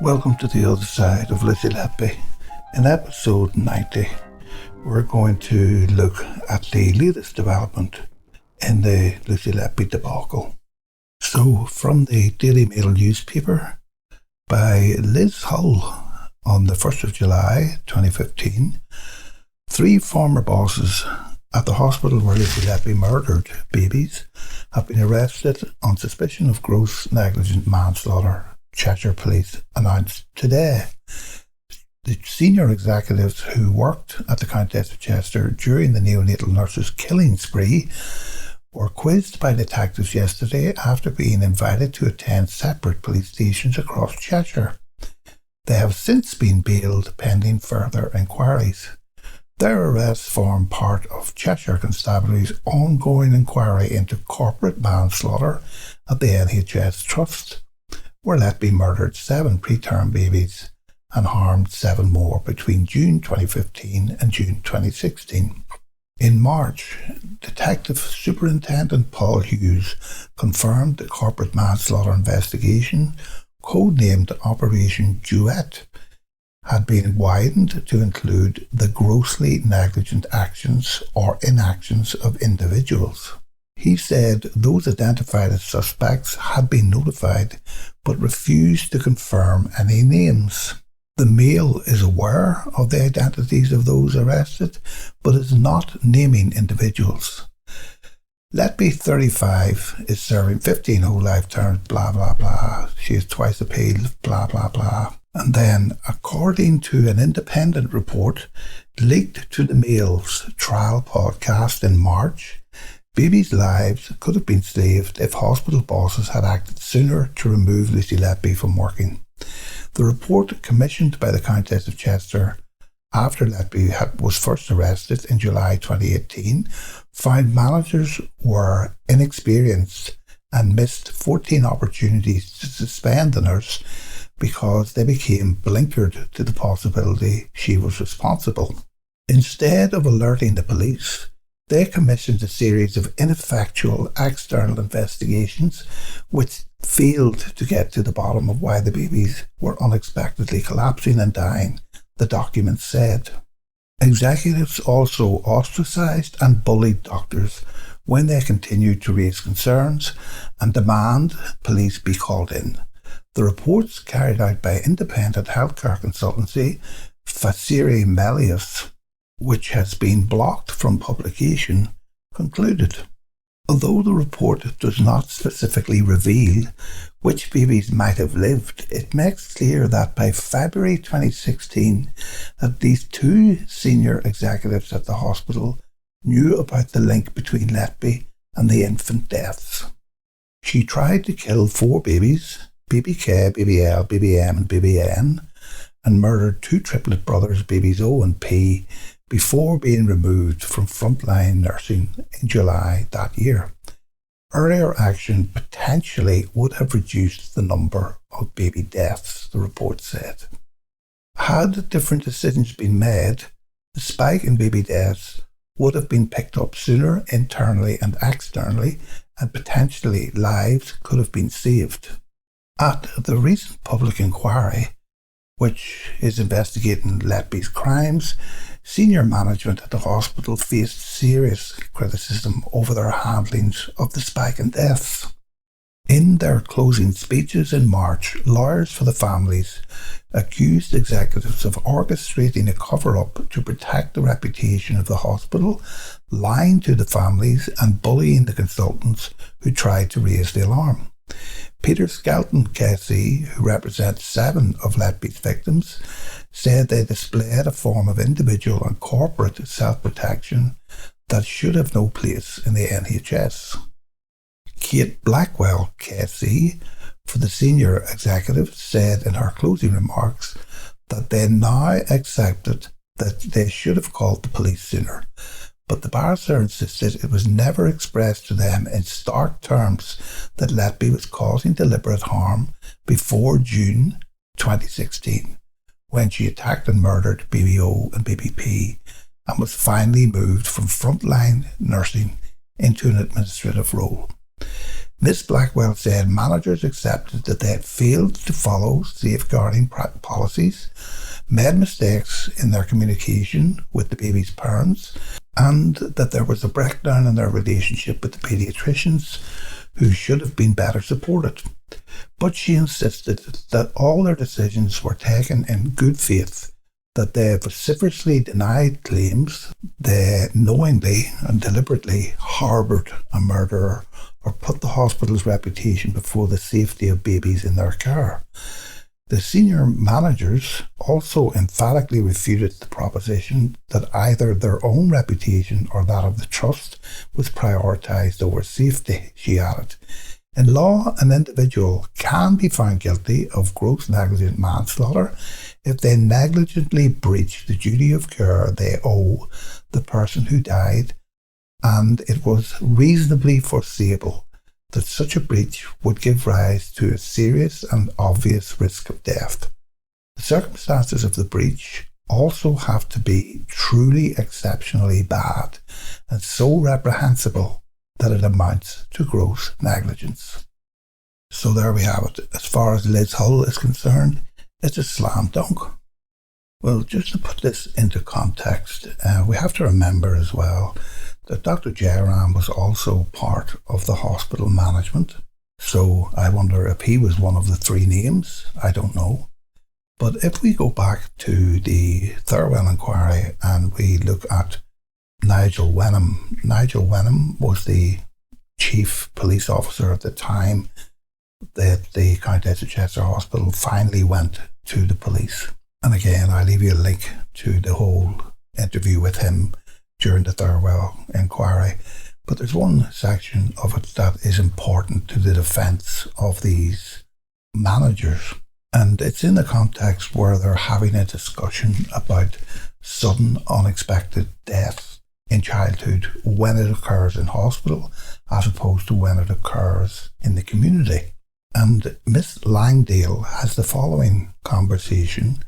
Welcome to the other side of Lizzie Letby. In episode 90, we're going to look at the latest development in the Lizzie Letby debacle. So, from the Daily Mail newspaper by Liz Hull on the 1st of July 2015, 3 former bosses at the hospital where Lizzie Letby murdered babies have been arrested on suspicion of gross negligent manslaughter, Cheshire Police announced today. The senior executives who worked at the Countess of Chester during the neonatal nurse's killing spree were quizzed by detectives yesterday after being invited to attend separate police stations across Cheshire. They have since been bailed pending further inquiries. Their arrests form part of Cheshire Constabulary's ongoing inquiry into corporate manslaughter at the NHS Trust, where Letby murdered 7 preterm babies and harmed 7 more between June 2015 and June 2016. In March, Detective Superintendent Paul Hughes confirmed the corporate manslaughter investigation, codenamed Operation Duet, had been widened to include the grossly negligent actions or inactions of individuals. He said those identified as suspects had been notified but refused to confirm any names. The Mail is aware of the identities of those arrested but is not naming individuals. Letby, 35, is serving 15 whole life terms, blah blah blah. She is twice appealed, blah blah blah. And then, according to an independent report leaked to the Mail's trial podcast in March, babies' lives could have been saved if hospital bosses had acted sooner to remove Lizzie Letby from working. The report, commissioned by the Countess of Chester after Letby was first arrested in July 2018, found managers were inexperienced and missed 14 opportunities to suspend the nurse because they became blinkered to the possibility she was responsible. Instead of alerting the police, they commissioned a series of ineffectual external investigations which failed to get to the bottom of why the babies were unexpectedly collapsing and dying, the document said. Executives also ostracised and bullied doctors when they continued to raise concerns and demand police be called in. The reports carried out by independent healthcare consultancy Facere Melius, which has been blocked from publication, concluded. Although the report does not specifically reveal which babies might have lived, it makes clear that by February 2016, at least 2 senior executives at the hospital knew about the link between Letby and the infant deaths. She tried to kill 4 babies, baby K, baby L, baby M and baby N, and murdered 2 triplet brothers, babies O and P, before being removed from frontline nursing in July that year. Earlier action potentially would have reduced the number of baby deaths, the report said. Had different decisions been made, the spike in baby deaths would have been picked up sooner internally and externally, and potentially lives could have been saved. At the recent public inquiry, which is investigating Letby's crimes, senior management at the hospital faced serious criticism over their handlings of the spike in deaths. In their closing speeches in March, lawyers for the families accused executives of orchestrating a cover-up to protect the reputation of the hospital, lying to the families and bullying the consultants who tried to raise the alarm. Peter Skelton KC, who represents 7 of Letby's victims, said they displayed a form of individual and corporate self-protection that should have no place in the NHS. Kate Blackwell KC, for the senior executive, said in her closing remarks that they now accepted that they should have called the police sooner, but the barrister insisted it was never expressed to them in stark terms that Letby was causing deliberate harm before June 2016, when she attacked and murdered BBO and BBP and was finally moved from frontline nursing into an administrative role. Miss Blackwell said managers accepted that they had failed to follow safeguarding policies, made mistakes in their communication with the baby's parents, and that there was a breakdown in their relationship with the paediatricians, who should have been better supported. But she insisted that all their decisions were taken in good faith, that they vociferously denied claims they knowingly and deliberately harboured a murderer or put the hospital's reputation before the safety of babies in their care. The senior managers also emphatically refuted the proposition that either their own reputation or that of the trust was prioritised over safety, she added. In law, an individual can be found guilty of gross negligent manslaughter if they negligently breach the duty of care they owe the person who died, and it was reasonably foreseeable that such a breach would give rise to a serious and obvious risk of death. The circumstances of the breach also have to be truly exceptionally bad and so reprehensible that it amounts to gross negligence. So there we have it. As far as Liz Hull is concerned, it's a slam dunk. Well, just to put this into context, we have to remember as well that Dr Jayaram was also part of the hospital management. So I wonder if he was one of the three names. I don't know. But if we go back to the Thirlwall inquiry and we look at Nigel Wenham. Nigel Wenham was the chief police officer at the time that the Countess of Chester Hospital finally went to the police. And again, I'll leave you a link to the whole interview with him during the Thirlwall inquiry. But there's one section of it that is important to the defence of these managers. And it's in the context where they're having a discussion about sudden, unexpected death in childhood when it occurs in hospital as opposed to when it occurs in the community. And Miss Langdale has the following conversation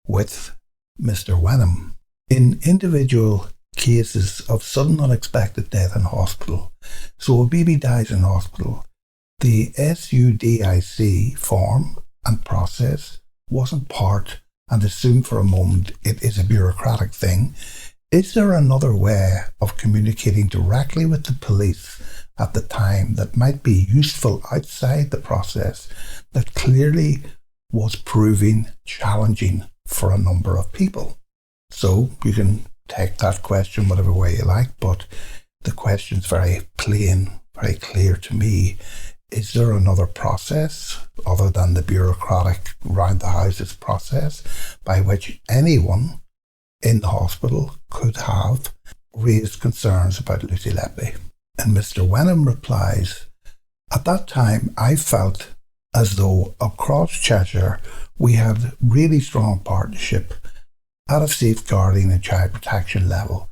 with Mr. Wenham. In individual cases of sudden unexpected death in hospital, so a baby dies in hospital, the SUDIC form and process wasn't part, and assume for a moment it is a bureaucratic thing. Is there another way of communicating directly with the police at the time that might be useful outside the process that clearly was proving challenging for a number of people? So you can take that question whatever way you like, but the question's very plain, very clear to me. Is there another process other than the bureaucratic round the houses process by which anyone in the hospital could have raised concerns about Lucy Letby? And Mr. Wenham replies, at that time I felt as though across Cheshire we had really strong partnership at a safeguarding and child protection level.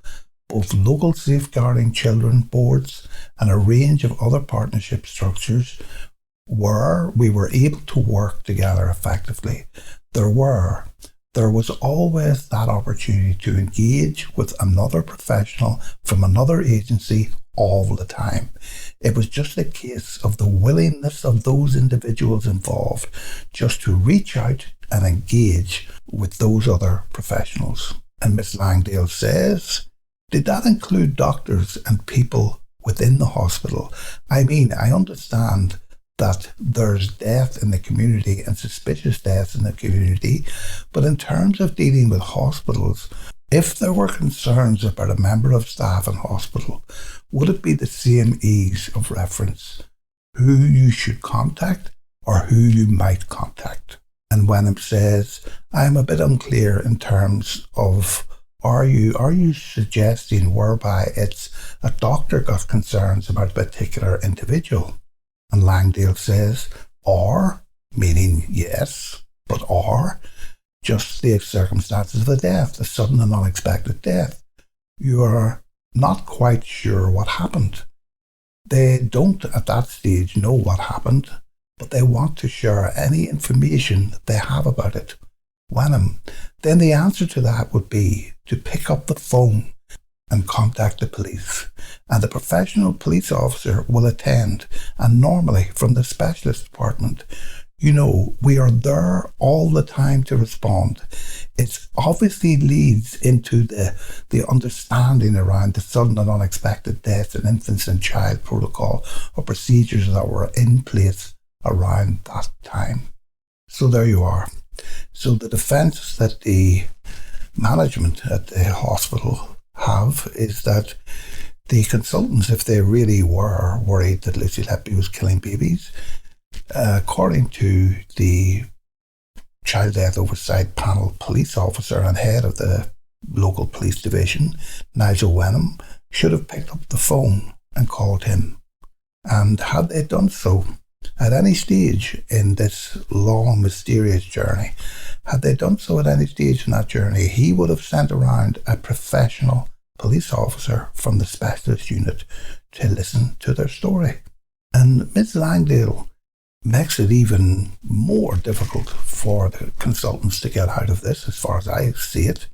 Both local safeguarding children boards and a range of other partnership structures where we were able to work together effectively. There was always that opportunity to engage with another professional from another agency all the time. It was just a case of the willingness of those individuals involved just to reach out and engage with those other professionals. And Miss Langdale says, did that include doctors and people within the hospital? I mean, I understand that there's death in the community and suspicious deaths in the community, but in terms of dealing with hospitals, if there were concerns about a member of staff in hospital, would it be the same ease of reference who you should contact or who you might contact? And Wenham says, I'm a bit unclear in terms of are you suggesting whereby it's a doctor got concerns about a particular individual? And Langdale says, or, meaning yes, but or, just the circumstances of the death, the sudden and unexpected death. You are not quite sure what happened. They don't at that stage know what happened, but they want to share any information they have about it. Wenham, then the answer to that would be to pick up the phone and contact the police, and the professional police officer will attend. And normally from the specialist department, we are there all the time to respond. It obviously leads into the understanding around the sudden and unexpected deaths in infants and child protocol or procedures that were in place around that time. So there you are. So the defence that the management at the hospital have is that the consultants, if they really were worried that Lucy Letby was killing babies, according to the Child Death Oversight Panel police officer and head of the local police division, Nigel Wenham, should have picked up the phone and called him. And had they done so at any stage in this long, mysterious journey, he would have sent around a professional police officer from the specialist unit to listen to their story. And Ms. Langdale makes it even more difficult for the consultants to get out of this, as far as I see it,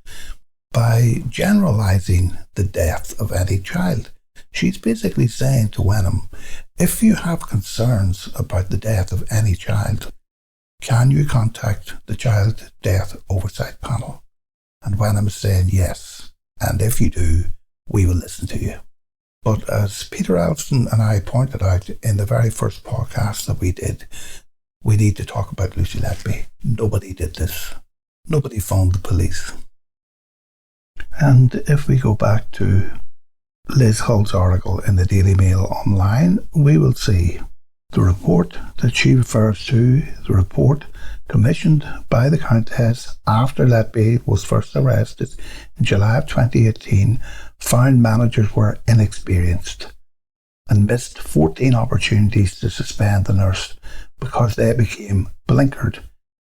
by generalising the death of any child. She's basically saying to Wenham, if you have concerns about the death of any child, can you contact the Child Death Oversight Panel? And Wenham is saying yes, and if you do, we will listen to you. But as Peter Elston and I pointed out in the very first podcast that we did, we need to talk about Lucy Letby. Nobody did this. Nobody phoned the police. And if we go back to Liz Hull's article in the Daily Mail online, we will see the report that she refers to, the report commissioned by the Countess after Letby was first arrested in July of 2018, found managers were inexperienced and missed 14 opportunities to suspend the nurse because they became blinkered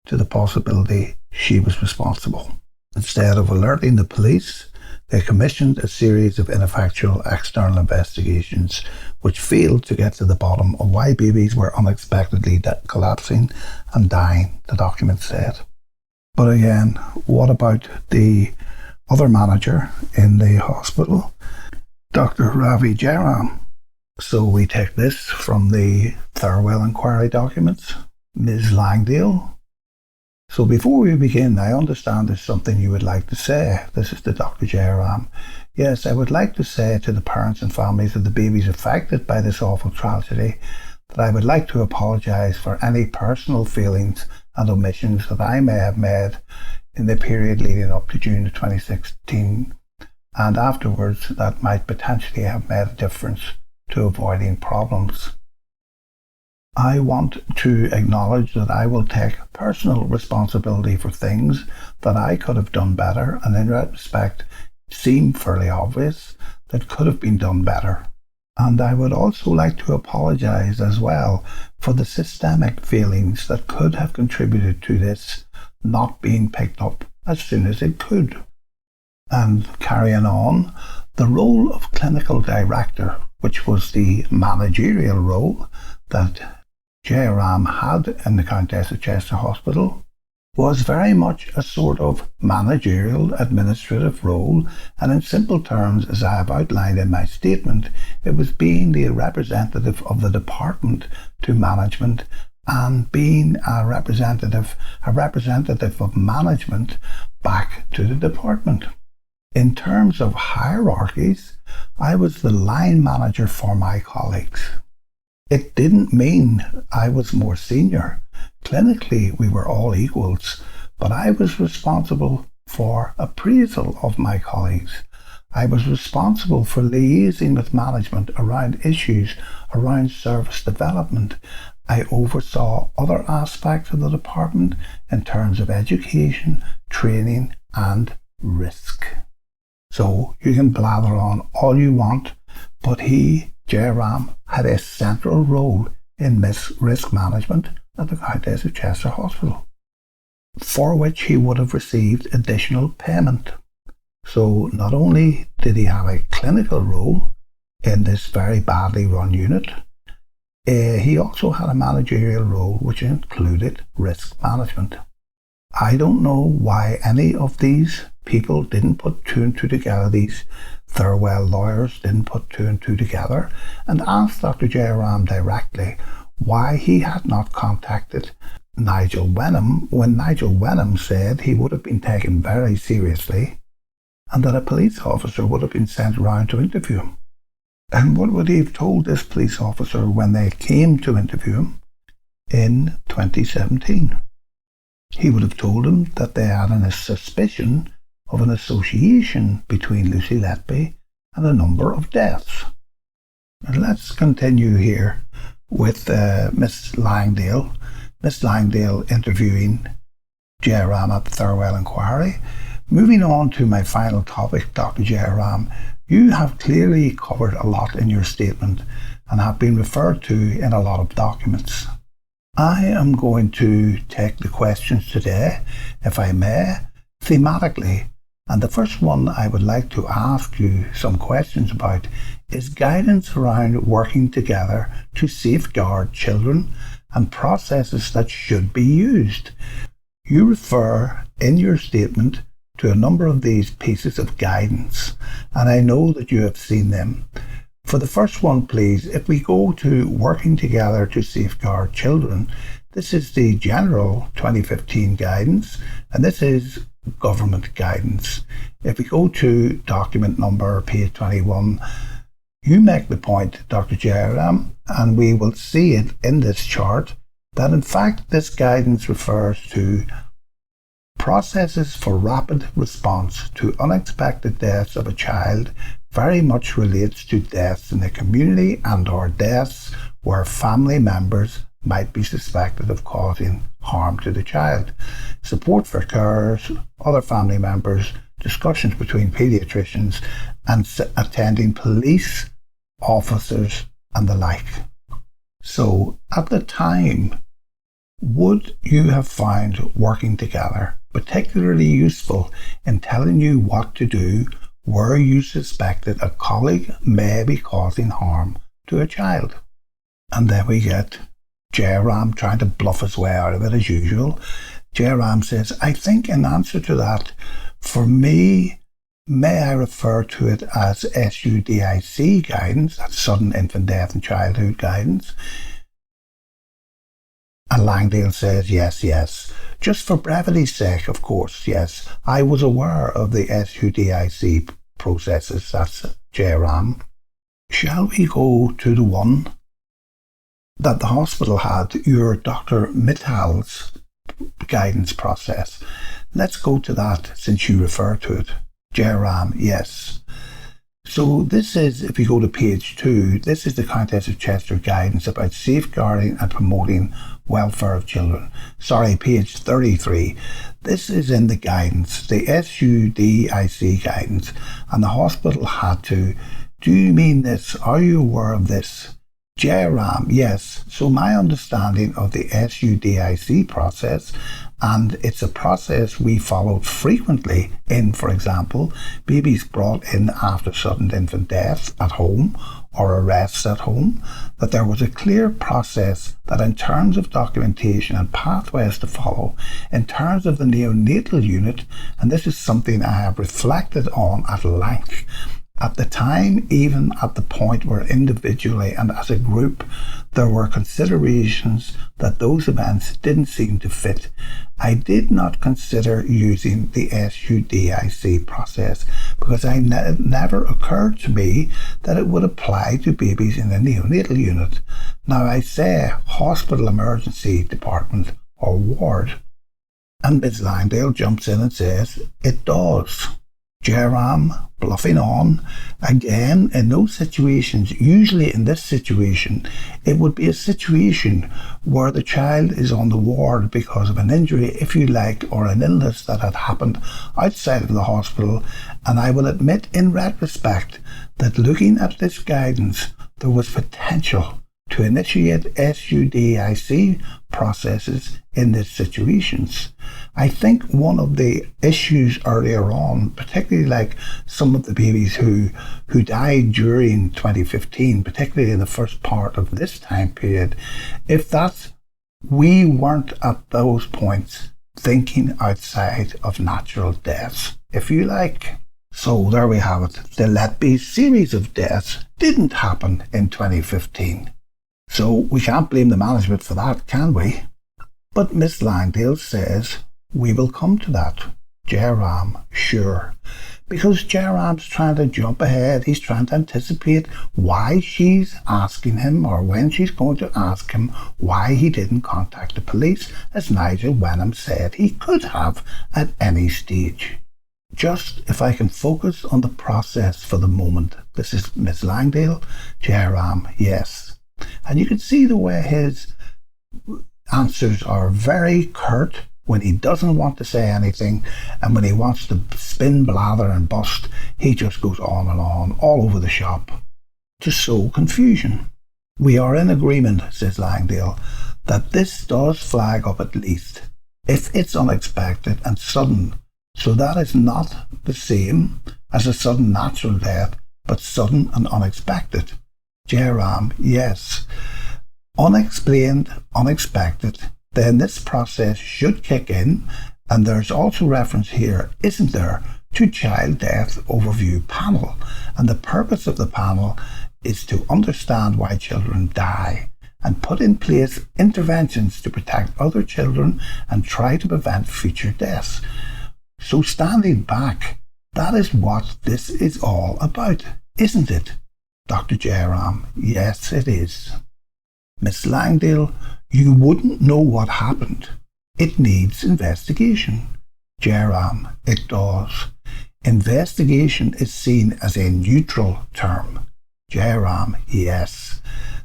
to the possibility she was responsible. Instead of alerting the police, they commissioned a series of ineffectual external investigations which failed to get to the bottom of why babies were unexpectedly collapsing and dying, the document said. But again, what about the other manager in the hospital, Dr Jayaram? So we take this from the Thirlwall inquiry documents. Ms. Langdale. So before we begin, I understand there's something you would like to say. This is the Dr Jayaram. Yes, I would like to say to the parents and families of the babies affected by this awful tragedy that I would like to apologise for any personal feelings and omissions that I may have made in the period leading up to June of 2016 and afterwards that might potentially have made a difference to avoiding problems. I want to acknowledge that I will take personal responsibility for things that I could have done better and in retrospect seem fairly obvious that could have been done better. And I would also like to apologise as well for the systemic failings that could have contributed to this not being picked up as soon as it could. And carrying on, the role of clinical director, which was the managerial role that Jayaram had in the Countess of Chester Hospital, was very much a sort of managerial administrative role, and in simple terms, as I have outlined in my statement, it was being the representative of the department to management and being a representative of management back to the department. In terms of hierarchies, I was the line manager for my colleagues. It didn't mean I was more senior. Clinically, we were all equals, but I was responsible for appraisal of my colleagues. I was responsible for liaising with management around issues around service development. I oversaw other aspects of the department in terms of education, training and risk. So you can blather on all you want, but Jayaram, had a central role in risk management at the Countess of Chester Hospital, for which he would have received additional payment. So not only did he have a clinical role in this very badly run unit, he also had a managerial role which included risk management. I don't know why any of these people didn't put two and two together. These Thirlwall lawyers didn't put two and two together and asked Dr Jayaram directly why he had not contacted Nigel Wenham when Nigel Wenham said he would have been taken very seriously and that a police officer would have been sent round to interview him. And what would he have told this police officer when they came to interview him in 2017? He would have told him that they had a suspicion of an association between Lucy Letby and a number of deaths. And let's continue here with Miss Langdale. Miss Langdale interviewing Jayaram at the Thirlwall inquiry. Moving on to my final topic, Dr. Jayaram, you have clearly covered a lot in your statement and have been referred to in a lot of documents. I am going to take the questions today, if I may, thematically, and the first one I would like to ask you some questions about is guidance around working together to safeguard children and processes that should be used. You refer in your statement to a number of these pieces of guidance, and I know that you have seen them. For the first one, please, if we go to working together to safeguard children, this is the general 2015 guidance, and this is government guidance. If we go to document number page 21, you make the point, Dr. Jayaram, and we will see it in this chart, that in fact this guidance refers to processes for rapid response to unexpected deaths of a child very much relates to deaths in the community and or deaths where family members might be suspected of causing harm to the child. Support for carers, other family members, discussions between paediatricians and attending police officers and the like. So at the time, would you have found working together particularly useful in telling you what to do where you suspected a colleague may be causing harm to a child? And then we get Jayaram trying to bluff his way out of it as usual. Jayaram says, I think in answer to that, for me, may I refer to it as SUDIC guidance, that's sudden infant death and childhood guidance? And Langdale says, yes. Just for brevity's sake, of course, yes. I was aware of the SUDIC processes, that's Jayaram. Shall we go to the one that the hospital had, your Dr. Mittal's guidance process? Let's go to that since you refer to it. Jayaram, yes. So this is, if you go to page 2, this is the Countess of Chester guidance about safeguarding and promoting welfare of children. Sorry, page 33. This is in the guidance, the SUDIC guidance, and the hospital had to, do you mean this? Are you aware of this? Jayaram, yes. So my understanding of the SUDIC process, and it's a process we followed frequently in, for example, babies brought in after sudden infant death at home or arrests at home, that there was a clear process that in terms of documentation and pathways to follow, in terms of the neonatal unit, and this is something I have reflected on at length, at the time, even at the point where individually and as a group, there were considerations that those events didn't seem to fit. I did not consider using the SUDIC process because it never occurred to me that it would apply to babies in the neonatal unit. Now I say hospital emergency department or ward. And Ms. Langdale jumps in and says, it does. Jayaram, bluffing on, again, in those situations, usually in this situation, it would be a situation where the child is on the ward because of an injury, if you like, or an illness that had happened outside of the hospital. And I will admit in retrospect that looking at this guidance, there was potential to initiate SUDIC processes in these situations. I think one of the issues earlier on, particularly like some of the babies who died during 2015, particularly in the first part of this time period, if that's, we weren't at those points thinking outside of natural deaths. if you like. So there we have it. The Letby series of deaths didn't happen in 2015. So we can't blame the management for that, can we? But Miss Langdale says we will come to that. Jayaram, sure. Because Jayaram's trying to jump ahead. He's trying to anticipate why she's asking him, or when she's going to ask him, why he didn't contact the police, as Nigel Wenham said he could have at any stage. Just if I can focus on the process for the moment. This is Miss Langdale, Jayaram, yes. And you can see the way his answers are very curt when he doesn't want to say anything, and when he wants to spin, blather and bust, he just goes on and on all over the shop to sow confusion. We are in agreement, says Langdale, that this does flag up at least, if it's unexpected and sudden. So that is not the same as a sudden natural death, but sudden and unexpected. Jayaram, yes. Unexplained, unexpected, then this process should kick in, and there's also reference here, isn't there, to Child Death Overview Panel. And the purpose of the panel is to understand why children die and put in place interventions to protect other children and try to prevent future deaths. So standing back, that is what this is all about, isn't it? Dr. Jayaram, yes it is. Miss Langdale, you wouldn't know what happened. It needs investigation. Jayaram, it does. Investigation is seen as a neutral term. Jayaram, yes.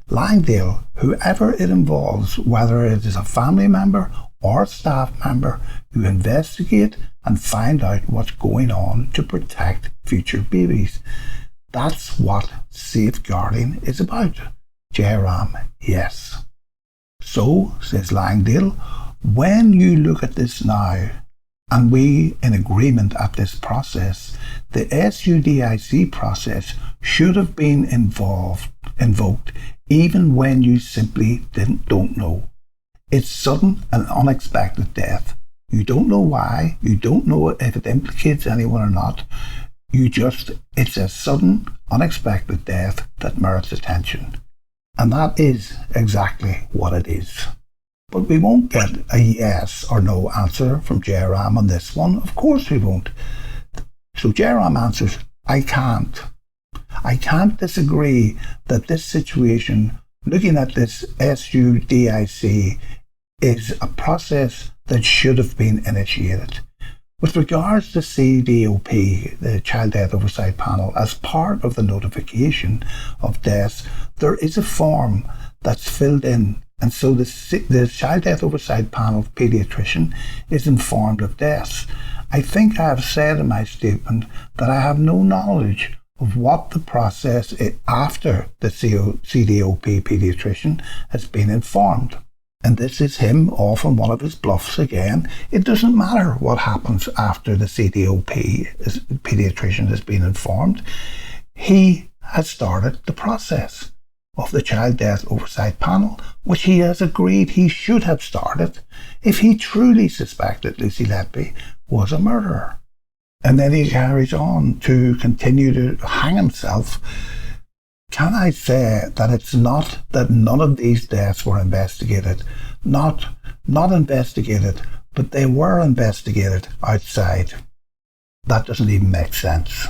Langdale, whoever it involves, whether it is a family member or staff member, who investigate and find out what's going on to protect future babies. That's what safeguarding is about. Jayaram, yes. So, says Langdale, when you look at this now, and we in agreement at this process, the SUDIC process should have been invoked even when you simply don't know. It's sudden and unexpected death. You don't know why, you don't know if it implicates anyone or not. It's a sudden, unexpected death that merits attention. And that is exactly what it is. But we won't get a yes or no answer from Jayaram on this one. Of course we won't. So Jayaram answers, I can't. I can't disagree that this situation, looking at this SUDIC, is a process that should have been initiated. With regards to CDOP, the Child Death Oversight Panel, as part of the notification of deaths, there is a form that's filled in, and so the Child Death Oversight Panel paediatrician is informed of deaths. I think I have said in my statement that I have no knowledge of what the process is after the CDOP paediatrician has been informed. And this is him off on one of his bluffs again. It doesn't matter what happens after the CDOP paediatrician has been informed. He has started the process of the Child Death Oversight Panel, which he has agreed he should have started if he truly suspected Lucy Letby was a murderer. And then he carries on to continue to hang himself. Can I say that it's not that none of these deaths were investigated? Not investigated, but they were investigated outside. That doesn't even make sense.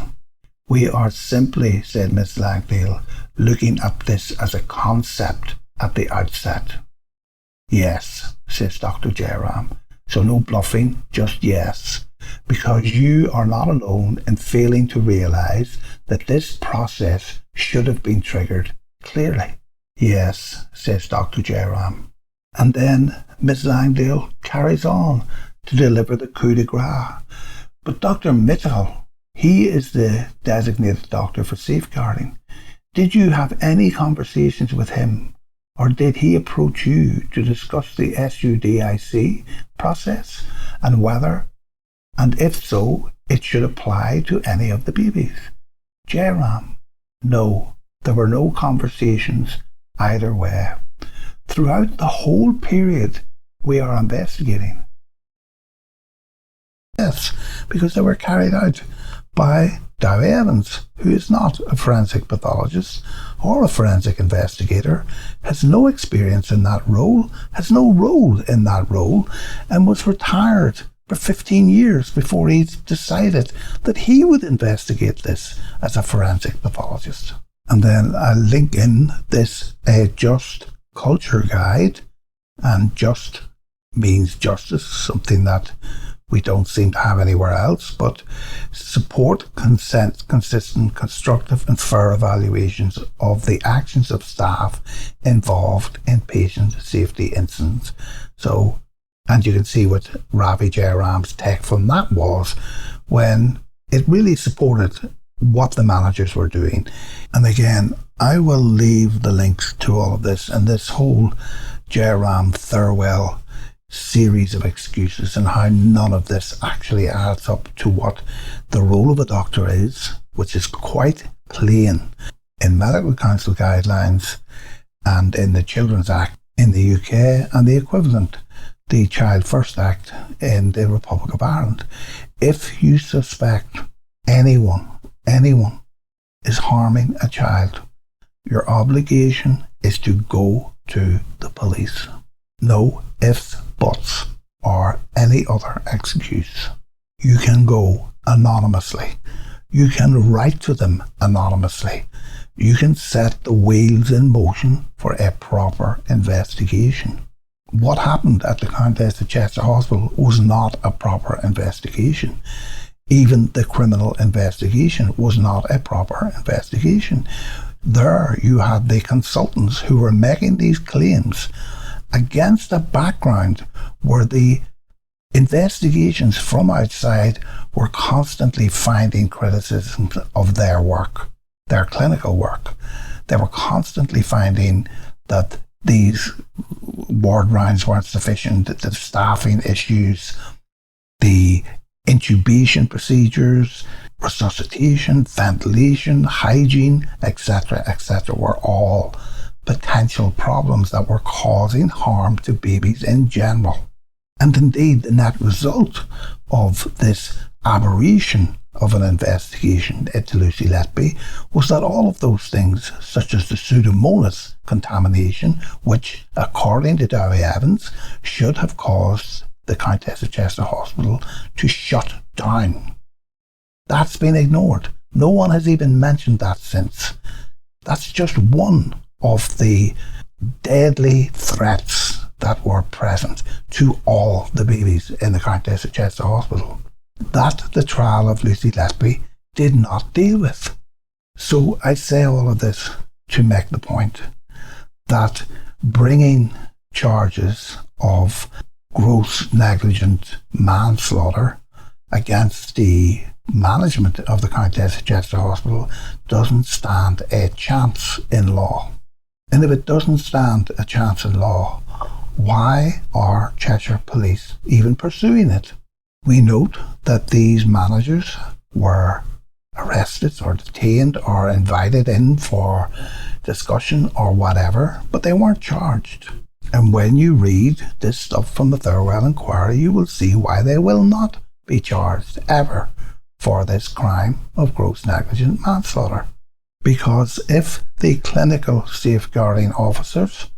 We are simply, said Miss Langdale, looking at this as a concept at the outset. Yes, says Dr. Jayaram. So no bluffing, just yes. Because you are not alone in failing to realise that this process should have been triggered clearly. Yes, says Dr. Jayaram. And then Miss Langdale carries on to deliver the coup de grace. But Dr. Mitchell, he is the designated doctor for safeguarding. Did you have any conversations with him, or did he approach you to discuss the SUDIC process and whether, and if so, it should apply to any of the babies? Jayaram, no, there were no conversations either way. Throughout the whole period we are investigating. Yes, because they were carried out by Dowie Evans, who is not a forensic pathologist or a forensic investigator, has no experience in that role, has no role in that role, and was retired for 15 years before he decided that he would investigate this as a forensic pathologist. And then I link in this A Just Culture Guide, and just means justice, something that we don't seem to have anywhere else, but support consistent, constructive and fair evaluations of the actions of staff involved in patient safety incidents. So, and you can see what Ravi Jayaram's take from that was, when it really supported what the managers were doing. And again, I will leave the links to all of this and this whole Jayaram Thirlwall series of excuses, and how none of this actually adds up to what the role of a doctor is, which is quite plain in medical council guidelines and in the Children's Act in the UK and the equivalent, the Child First Act in the Republic of Ireland. If you suspect anyone is harming a child, your obligation is to go to the police. No ifs, buts, or any other excuse. You can go anonymously. You can write to them anonymously. You can set the wheels in motion for a proper investigation. What happened at the Countess of Chester Hospital was not a proper investigation. Even the criminal investigation was not a proper investigation. There you had the consultants who were making these claims against a background where the investigations from outside were constantly finding criticisms of their work, their clinical work. They were constantly finding that these ward rounds weren't sufficient, the staffing issues, the intubation procedures, resuscitation, ventilation, hygiene, etc., were all potential problems that were causing harm to babies in general. And indeed, the net result of this aberration of an investigation into Lucy Letby was that all of those things, such as the Pseudomonas contamination, which, according to Dowie Evans, should have caused the Countess of Chester Hospital to shut down. That's been ignored. No one has even mentioned that since. That's just one of the deadly threats that were present to all the babies in the Countess of Chester Hospital that the trial of Lucy Letby did not deal with. So I say all of this to make the point that bringing charges of gross negligent manslaughter against the management of the Countess of Chester Hospital doesn't stand a chance in law. And if it doesn't stand a chance in law, why are Cheshire Police even pursuing it? We note that these managers were arrested or detained or invited in for discussion or whatever, but they weren't charged. And when you read this stuff from the Thirlwall inquiry, you will see why they will not be charged ever for this crime of gross negligent manslaughter. Because if the clinical safeguarding officers,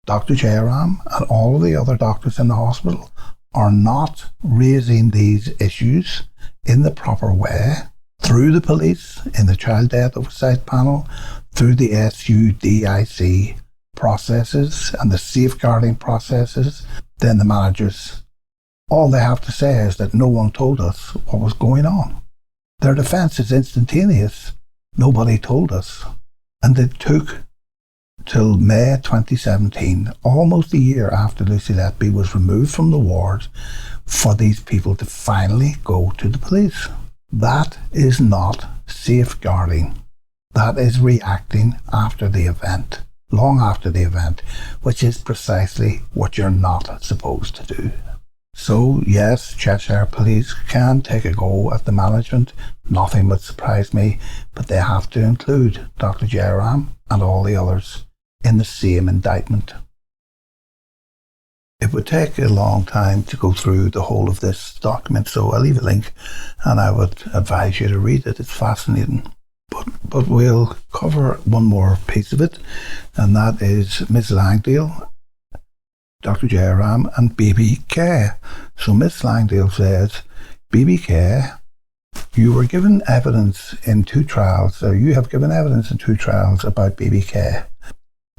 Dr Jayaram and all of the other doctors in the hospital, are not raising these issues in the proper way, through the police, in the Child Death Oversight Panel, through the SUDIC processes and the safeguarding processes, then the managers, all they have to say is that no one told us what was going on. Their defence is instantaneous. Nobody told us. And it took till May 2017, almost a year after Lucy Letby was removed from the ward, for these people to finally go to the police. That is not safeguarding. That is reacting after the event, long after the event, which is precisely what you're not supposed to do. So yes, Cheshire Police can take a go at the management. Nothing would surprise me, but they have to include Dr Jayaram and all the others in the same indictment. It would take a long time to go through the whole of this document, so I'll leave a link and I would advise you to read it. It's fascinating. But we'll cover one more piece of it, and that is Miss Langdale, Dr Jayaram and BBK. So Miss Langdale says, BBK, you were given evidence in 2 trials, or you have given evidence in 2 trials about BBK.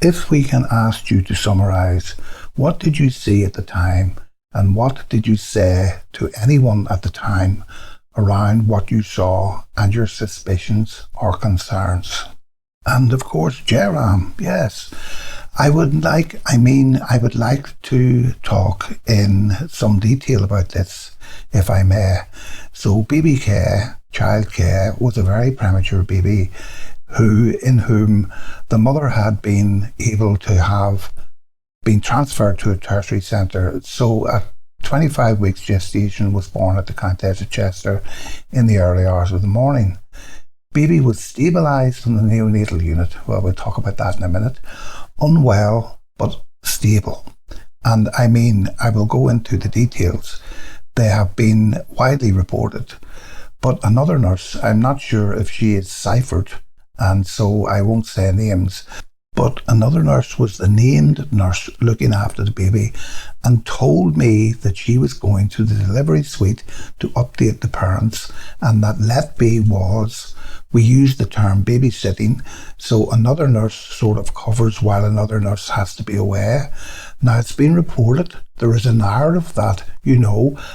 If we can ask you to summarise, what did you see at the time and what did you say to anyone at the time around what you saw and your suspicions or concerns? And of course, Jayaram, yes, I would like to talk in some detail about this, if I may. So BBK, childcare, was a very premature baby in whom the mother had been able to have been transferred to a tertiary centre. So at 25 weeks gestation was born at the Countess of Chester in the early hours of the morning. Baby was stabilised in the neonatal unit. Well, we'll talk about that in a minute. Unwell, but stable. And I will go into the details. They have been widely reported. But another nurse, I'm not sure if she is ciphered, and so I won't say names, but another nurse was the named nurse looking after the baby and told me that she was going to the delivery suite to update the parents, and that Letby was, we use the term babysitting, so another nurse sort of covers while another nurse has to be away. Now, it's been reported, there is a narrative that,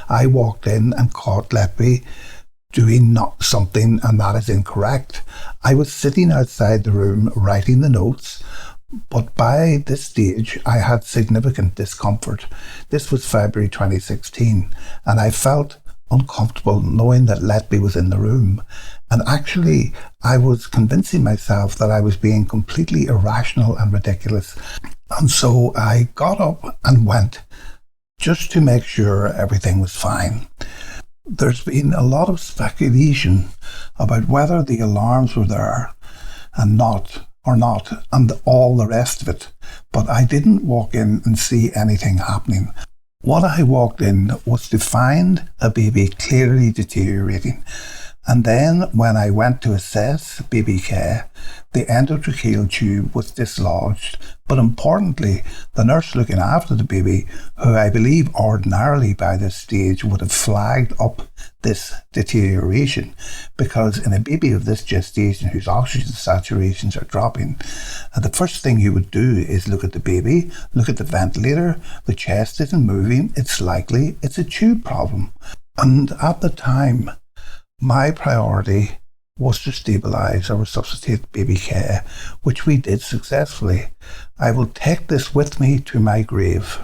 I walked in and caught Letby doing not something, and that is incorrect. I was sitting outside the room writing the notes, but by this stage I had significant discomfort. This was February 2016, and I felt uncomfortable knowing that Letby was in the room. And actually, I was convincing myself that I was being completely irrational and ridiculous. And so I got up and went, just to make sure everything was fine. There's been a lot of speculation about whether the alarms were there and not, and all the rest of it. But I didn't walk in and see anything happening. What I walked in was to find a baby clearly deteriorating. And then when I went to assess BBK, the endotracheal tube was dislodged. But importantly, the nurse looking after the baby, who I believe ordinarily by this stage would have flagged up this deterioration, because in a baby of this gestation whose oxygen saturations are dropping, the first thing you would do is look at the baby, look at the ventilator, the chest isn't moving, it's likely it's a tube problem. And at the time, my priority was to stabilise or resuscitate BBK, which we did successfully. I will take this with me to my grave.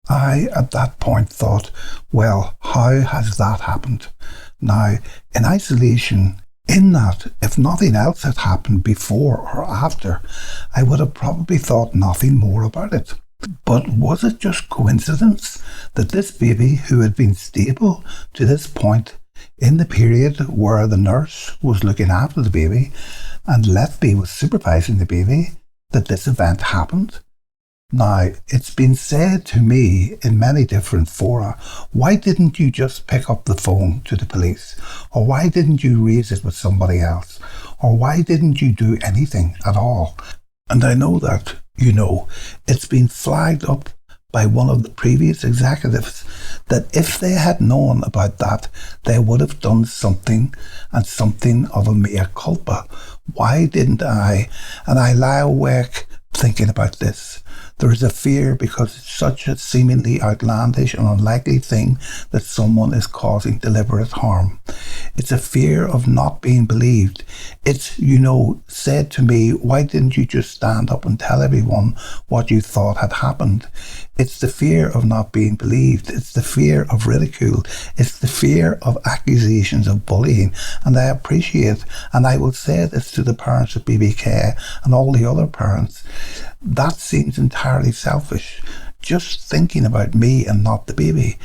I, at that point, thought, well, how has that happened? Now, in isolation, in that, if nothing else had happened before or after, I would have probably thought nothing more about it. But was it just coincidence that this baby, who had been stable to this point in the period where the nurse was looking after the baby and Letby was supervising the baby, that this event happened? Now, it's been said to me in many different fora, why didn't you just pick up the phone to the police? Or why didn't you raise it with somebody else? Or why didn't you do anything at all? And I know that, it's been flagged up by one of the previous executives that if they had known about that, they would have done something, and something of a mea culpa. Why didn't I? And I lie awake thinking about this. There is a fear, because it's such a seemingly outlandish and unlikely thing, that someone is causing deliberate harm. It's a fear of not being believed. It's, said to me, why didn't you just stand up and tell everyone what you thought had happened? It's the fear of not being believed. It's the fear of ridicule. It's the fear of accusations of bullying. And I appreciate, and I will say this to the parents of BBK and all the other parents, that seems entirely selfish, just thinking about me and not the baby.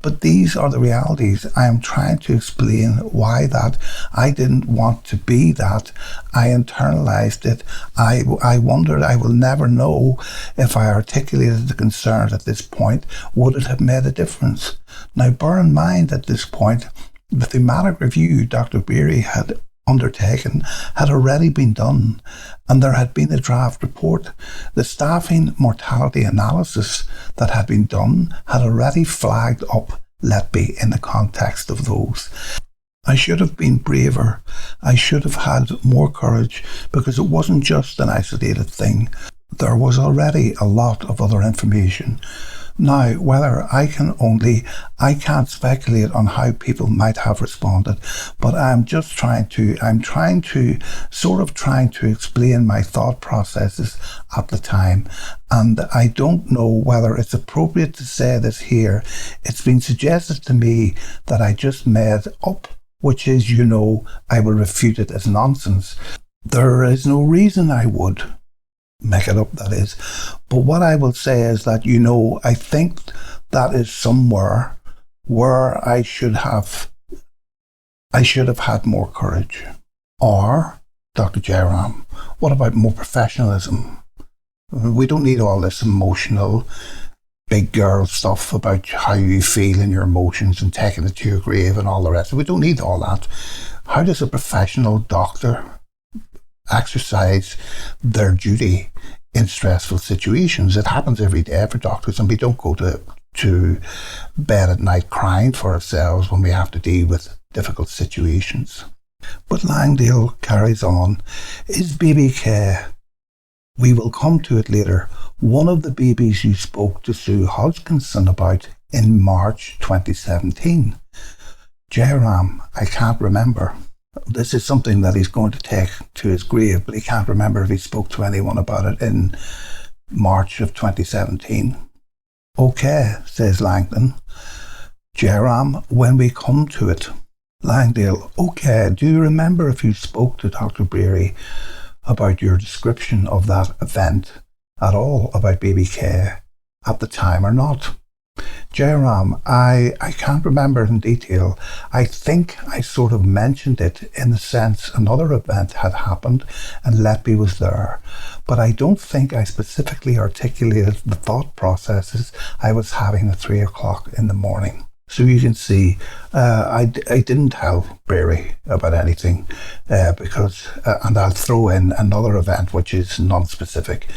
But these are the realities. I am trying to explain why that. I didn't want to be that. I internalized it. I wondered, I will never know if I articulated the concerns at this point, would it have made a difference? Now, bear in mind at this point, the thematic review Dr. Beery had undertaken had already been done, and there had been a draft report. The staffing mortality analysis that had been done had already flagged up Letby in the context of those. I should have been braver. I should have had more courage, because it wasn't just an isolated thing. There was already a lot of other information. Now, whether I can't speculate on how people might have responded, but I'm trying to explain my thought processes at the time. And I don't know whether it's appropriate to say this here. It's been suggested to me that I just made up, which is, I will refute it as nonsense. There is no reason I would make it up, that is. But what I will say is that, I think that is somewhere where I should have had more courage. Or, Dr. Jayaram, what about more professionalism? We don't need all this emotional big girl stuff about how you feel and your emotions and taking it to your grave and all the rest. We don't need all that. How does a professional doctor exercise their duty in stressful situations? It happens every day for doctors, and we don't go to bed at night crying for ourselves when we have to deal with difficult situations. But Langdale carries on. Is BBK, we will come to it later, one of the babies you spoke to Sue Hodgkinson about in March 2017? Jayaram, I can't remember. This is something that he's going to take to his grave, but he can't remember if he spoke to anyone about it in March of 2017. Okay, says Langdon. Jayaram, when we come to it. Langdale, okay, do you remember if you spoke to Dr. Beery about your description of that event at all, about BBK at the time or not? Jayaram, I can't remember in detail. I think I sort of mentioned it in the sense another event had happened and Letby was there, but I don't think I specifically articulated the thought processes I was having at 3 o'clock in the morning. So you can see, I didn't tell Beery about anything because, and I'll throw in another event which is non-specific,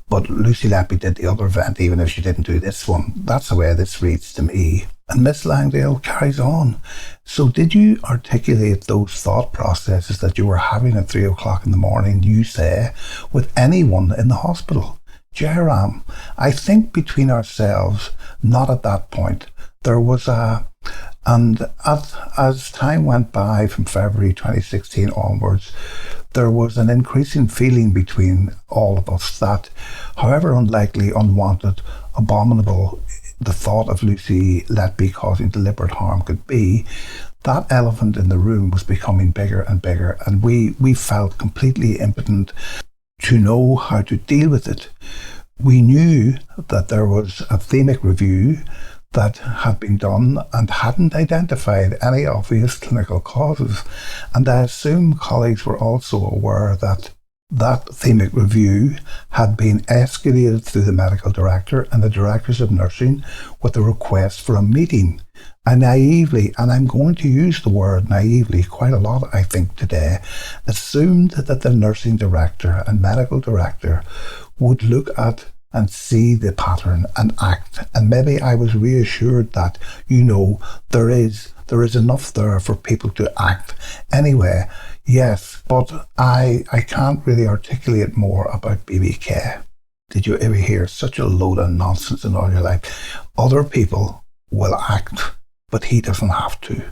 but Lucy Letby did the other event even if she didn't do this one. That's the way this reads to me. And Miss Langdale carries on. So did you articulate those thought processes that you were having at 3 o'clock in the morning, you say, with anyone in the hospital? Jayaram, I think between ourselves, not at that point. There was as time went by from February 2016 onwards, there was an increasing feeling between all of us that, however unlikely, unwanted, abominable the thought of Lucy Letby causing deliberate harm could be, that elephant in the room was becoming bigger and bigger, and we felt completely impotent to know how to deal with it. We knew that there was a thematic review that had been done and hadn't identified any obvious clinical causes, and I assume colleagues were also aware that that thematic review had been escalated through the medical director and the directors of nursing with a request for a meeting. I naively, and I'm going to use the word naively quite a lot I think today, assumed that the nursing director and medical director would look at and see the pattern and act. And maybe I was reassured that, there is enough there for people to act. Anyway, yes, but I can't really articulate more about BBK. Did you ever hear such a load of nonsense in all your life? Other people will act, but he doesn't have to,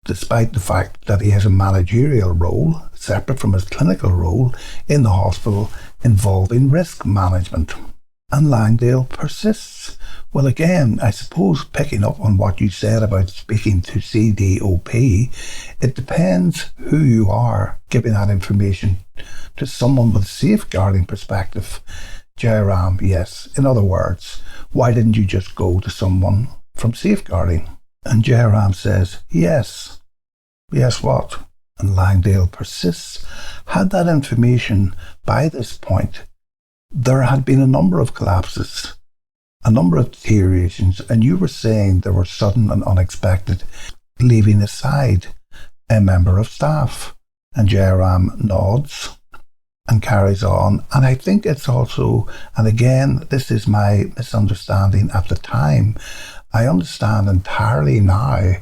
despite the fact that he has a managerial role, separate from his clinical role in the hospital, involving risk management. And Langdale persists. Well, again, I suppose picking up on what you said about speaking to CDOP, it depends who you are giving that information to someone with a safeguarding perspective. Jayaram, yes. In other words, why didn't you just go to someone from safeguarding? And Jayaram says, yes. Yes, what? And Langdale persists. Had that information by this point, there had been a number of collapses, a number of deteriorations, and you were saying they were sudden and unexpected, leaving aside a member of staff. And Jayaram nods and carries on. And I think it's also, and again, this is my misunderstanding at the time, I understand entirely now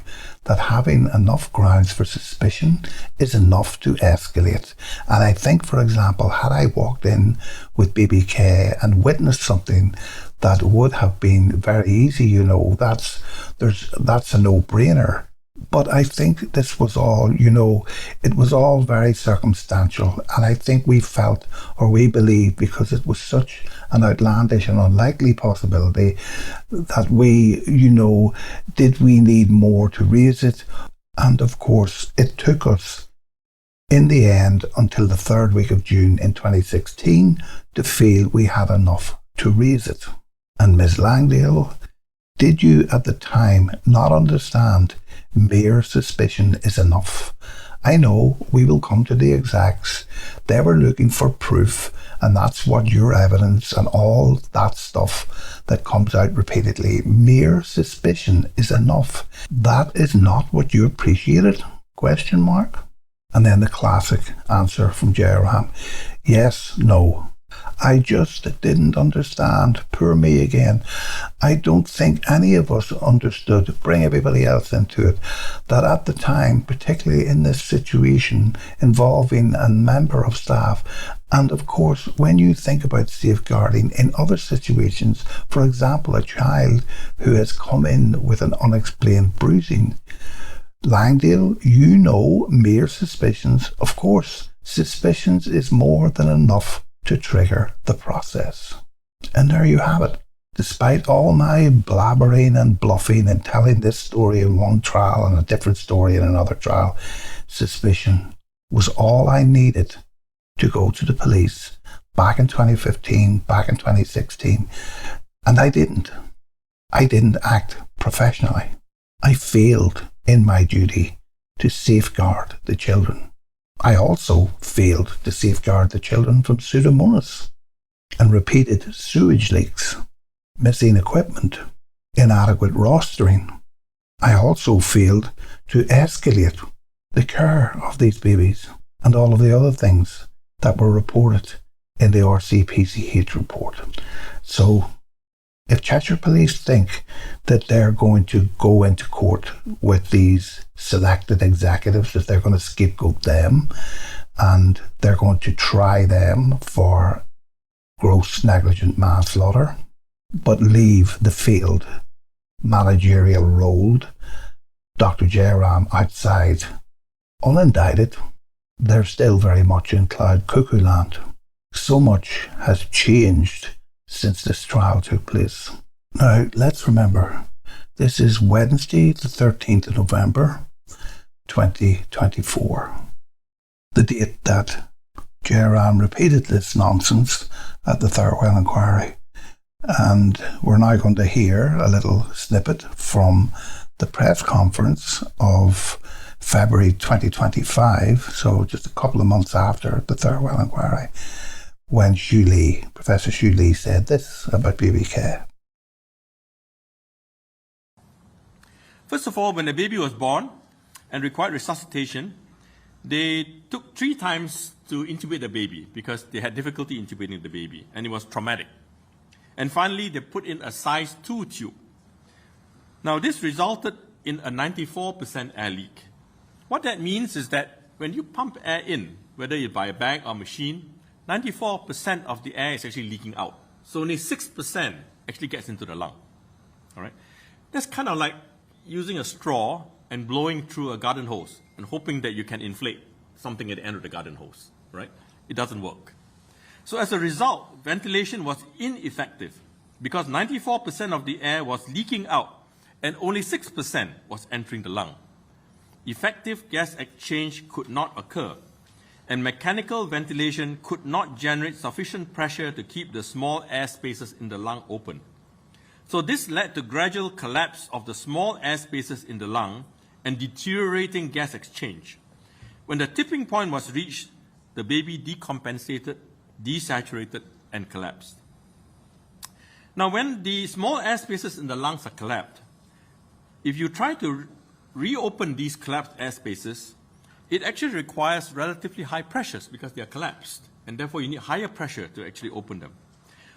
that having enough grounds for suspicion is enough to escalate. And I think, for example, had I walked in with BBK and witnessed something that would have been very easy, that's a no-brainer. But I think this was all, it was all very circumstantial. And I think we felt, or we believed, because it was such an outlandish and unlikely possibility, that we, did we need more to raise it? And of course, it took us, in the end, until the third week of June in 2016 to feel we had enough to raise it. And Ms. Langdale, did you at the time not understand mere suspicion is enough? I know we will come to the exacts. They were looking for proof, and that's what your evidence and all that stuff that comes out repeatedly. Mere suspicion is enough. That is not what you appreciated? ? And then the classic answer from Jayaram. Yes, no. I just didn't understand. Poor me again. I don't think any of us understood, bring everybody else into it, that at the time, particularly in this situation involving a member of staff, and of course, when you think about safeguarding in other situations, for example, a child who has come in with an unexplained bruising, Langdale, mere suspicions, of course, suspicions is more than enough to trigger the process. And there you have it. Despite all my blabbering and bluffing and telling this story in one trial and a different story in another trial, suspicion was all I needed to go to the police back in 2015, back in 2016. And I didn't. I didn't act professionally. I failed in my duty to safeguard the children. I also failed to safeguard the children from Pseudomonas and repeated sewage leaks, missing equipment, inadequate rostering. I also failed to escalate the care of these babies and all of the other things that were reported in the RCPCH report. So, if Cheshire Police think that they're going to go into court with these selected executives, if they're going to scapegoat them, and they're going to try them for gross negligent manslaughter, but leave the field managerial role, Dr Jayaram outside, unindicted, they're still very much in cloud cuckoo land. So much has changed since this trial took place. Now, let's remember, this is Wednesday, the 13th of November, 2024. The date that Jayaram repeated this nonsense at the Thirlwall inquiry. And we're now going to hear a little snippet from the press conference of February 2025, so just a couple of months after the Thirlwall inquiry, when Professor Xu Li said this about BBK. First of all, when the baby was born and required resuscitation, they took 3 times to intubate the baby because they had difficulty intubating the baby, and it was traumatic. And finally, they put in a size 2 tube. Now, this resulted in a 94% air leak. What that means is that when you pump air in, whether it's by a bag or machine, 94% of the air is actually leaking out. So only 6% actually gets into the lung. All right? That's kind of like using a straw and blowing through a garden hose and hoping that you can inflate something at the end of the garden hose. Right? It doesn't work. So as a result, ventilation was ineffective because 94% of the air was leaking out and only 6% was entering the lung. Effective gas exchange could not occur, and mechanical ventilation could not generate sufficient pressure to keep the small air spaces in the lung open. So this led to gradual collapse of the small air spaces in the lung and deteriorating gas exchange. When the tipping point was reached, the baby decompensated, desaturated, and collapsed. Now, when the small air spaces in the lungs are collapsed, if you try to reopen these collapsed air spaces, it actually requires relatively high pressures because they are collapsed, and therefore you need higher pressure to actually open them.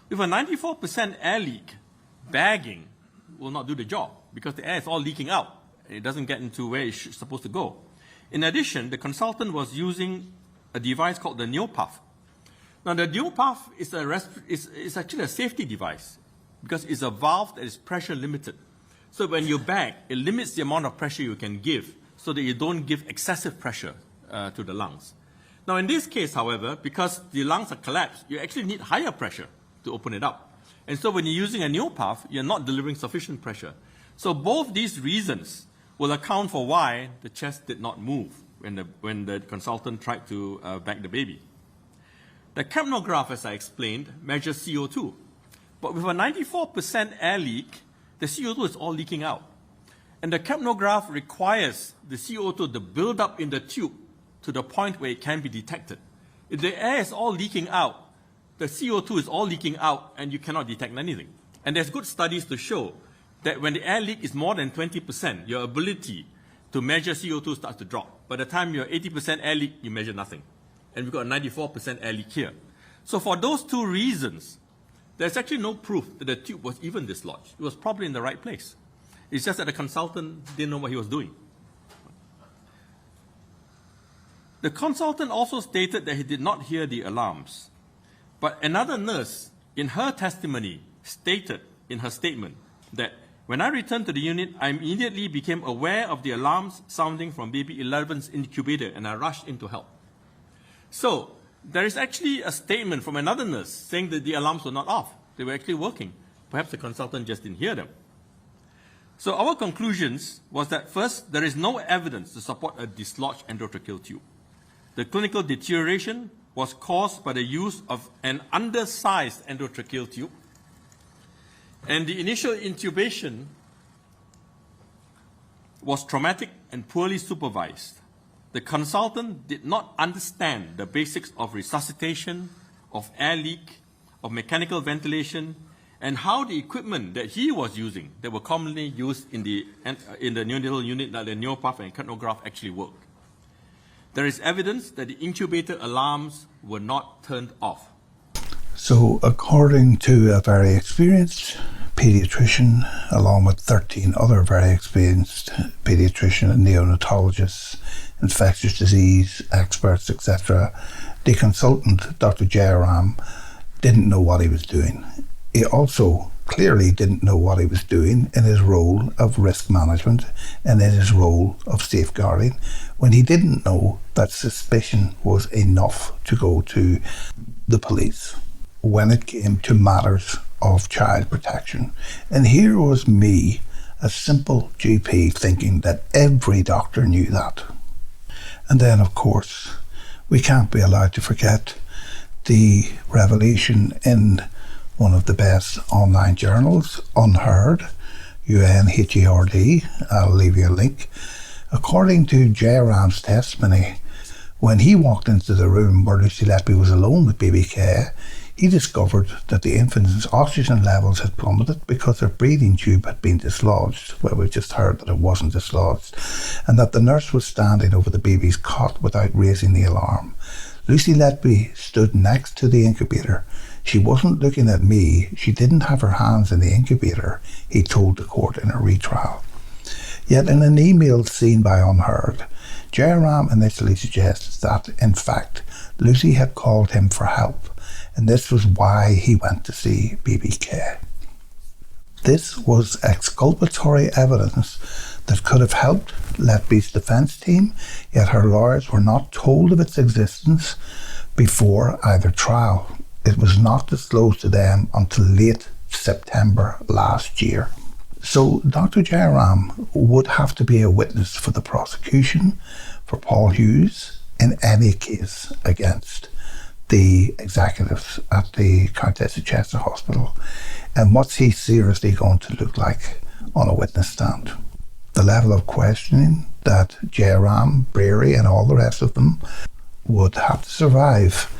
With a 94% air leak, bagging will not do the job because the air is all leaking out. It doesn't get into where it's supposed to go. In addition, the consultant was using a device called the Neopuff. Now, the Neopuff is actually a safety device because it's a valve that is pressure limited. So when you bag, it limits the amount of pressure you can give so that you don't give excessive pressure to the lungs. Now, in this case, however, because the lungs are collapsed, you actually need higher pressure to open it up. And so when you're using a Neopuff, you're not delivering sufficient pressure. So both these reasons will account for why the chest did not move when the consultant tried to bag the baby. The capnograph, as I explained, measures CO2. But with a 94% air leak, the CO2 is all leaking out. And the capnograph requires the CO2 to build up in the tube to the point where it can be detected. If the air is all leaking out, the CO2 is all leaking out and you cannot detect anything. And there's good studies to show that when the air leak is more than 20%, your ability to measure CO2 starts to drop. By the time you're 80% air leak, you measure nothing. And we've got a 94% air leak here. So for those two reasons, there's actually no proof that the tube was even dislodged. It was probably in the right place. It's just that the consultant didn't know what he was doing. The consultant also stated that he did not hear the alarms. But another nurse, in her testimony, stated in her statement that when I returned to the unit, I immediately became aware of the alarms sounding from baby 11's incubator and I rushed in to help. So there is actually a statement from another nurse saying that the alarms were not off. They were actually working. Perhaps the consultant just didn't hear them. So our conclusions was that first, there is no evidence to support a dislodged endotracheal tube. The clinical deterioration was caused by the use of an undersized endotracheal tube. And the initial intubation was traumatic and poorly supervised. The consultant did not understand the basics of resuscitation, of air leak, of mechanical ventilation, and how the equipment that he was using, that were commonly used in the neonatal unit, like the Neopuff and capnograph, actually worked. There is evidence that the incubator alarms were not turned off. So, according to a very experienced pediatrician, along with 13 other very experienced pediatricians and neonatologists, infectious disease experts, etc., the consultant, Dr. Jayaram, didn't know what he was doing. He also clearly didn't know what he was doing in his role of risk management and in his role of safeguarding when he didn't know that suspicion was enough to go to the police when it came to matters of child protection. And here was me, a simple GP, thinking that every doctor knew that. And then, of course, we can't be allowed to forget the revelation in one of the best online journals, Unherd, UNHERD. I'll leave you a link. According to Jayaram's testimony, when he walked into the room where Lucy Letby was alone with baby K, he discovered that the infant's oxygen levels had plummeted because her breathing tube had been dislodged. Well, we just heard that it wasn't dislodged, and that the nurse was standing over the baby's cot without raising the alarm. Lucy Letby stood next to the incubator. She wasn't looking at me. She didn't have her hands in the incubator, he told the court in a retrial. Yet in an email seen by Unherd, Jayaram initially suggested that, in fact, Lucy had called him for help, and this was why he went to see BBK. This was exculpatory evidence that could have helped Letby's defence team, yet her lawyers were not told of its existence before either trial. It was not disclosed to them until late September last year. So Dr. Jayaram would have to be a witness for the prosecution, for Paul Hughes, in any case against the executives at the Countess of Chester Hospital. And what's he seriously going to look like on a witness stand? The level of questioning that Jayaram, Breary and all the rest of them would have to survive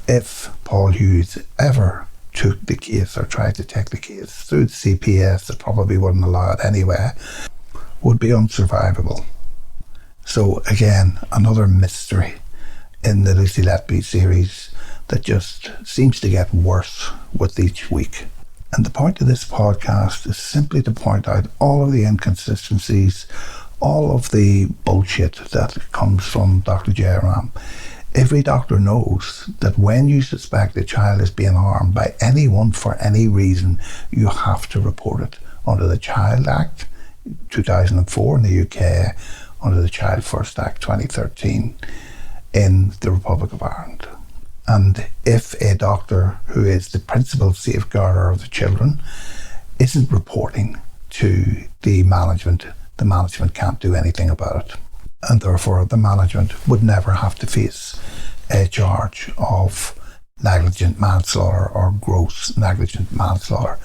if Paul Hughes ever took the case or tried to take the case through the CPS, that probably wouldn't allow it anyway, would be unsurvivable. So again, another mystery in the Lucy Letby series that just seems to get worse with each week. And the point of this podcast is simply to point out all of the inconsistencies, all of the bullshit that comes from Dr. Jayaram. Every doctor knows that when you suspect a child is being harmed by anyone for any reason, you have to report it under the Child Act 2004 in the UK, under the Child First Act 2013 in the Republic of Ireland. And if a doctor who is the principal safeguarder of the children isn't reporting to the management can't do anything about it. And therefore the management would never have to face a charge of negligent manslaughter or gross negligent manslaughter.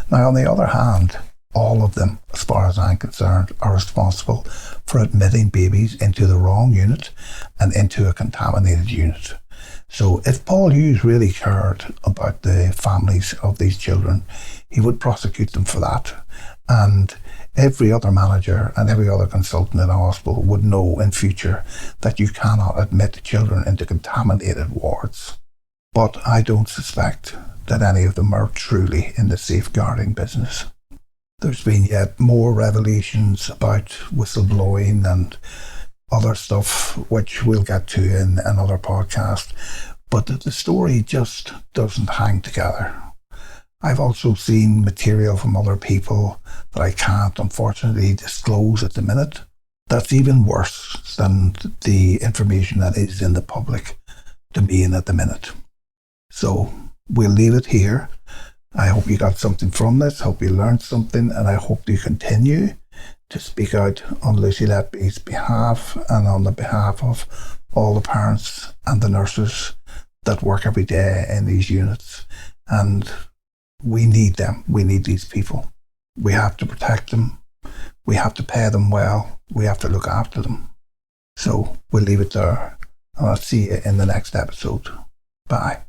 Now, on the other hand, all of them, as far as I'm concerned, are responsible for admitting babies into the wrong unit and into a contaminated unit. So if Paul Hughes really cared about the families of these children, he would prosecute them for that. And every other manager and every other consultant in a hospital would know in future that you cannot admit children into contaminated wards. But I don't suspect that any of them are truly in the safeguarding business. There's been yet more revelations about whistleblowing and other stuff, which we'll get to in another podcast. But the story just doesn't hang together. I've also seen material from other people that I can't, unfortunately, disclose at the minute. That's even worse than the information that is in the public domain at the minute. So we'll leave it here. I hope you got something from this, hope you learned something, and I hope you continue to speak out on Lucy Letby's behalf and on the behalf of all the parents and the nurses that work every day in these units. And we need them. We need these people. We have to protect them. We have to pay them well. We have to look after them. So we'll leave it there. And I'll see you in the next episode. Bye.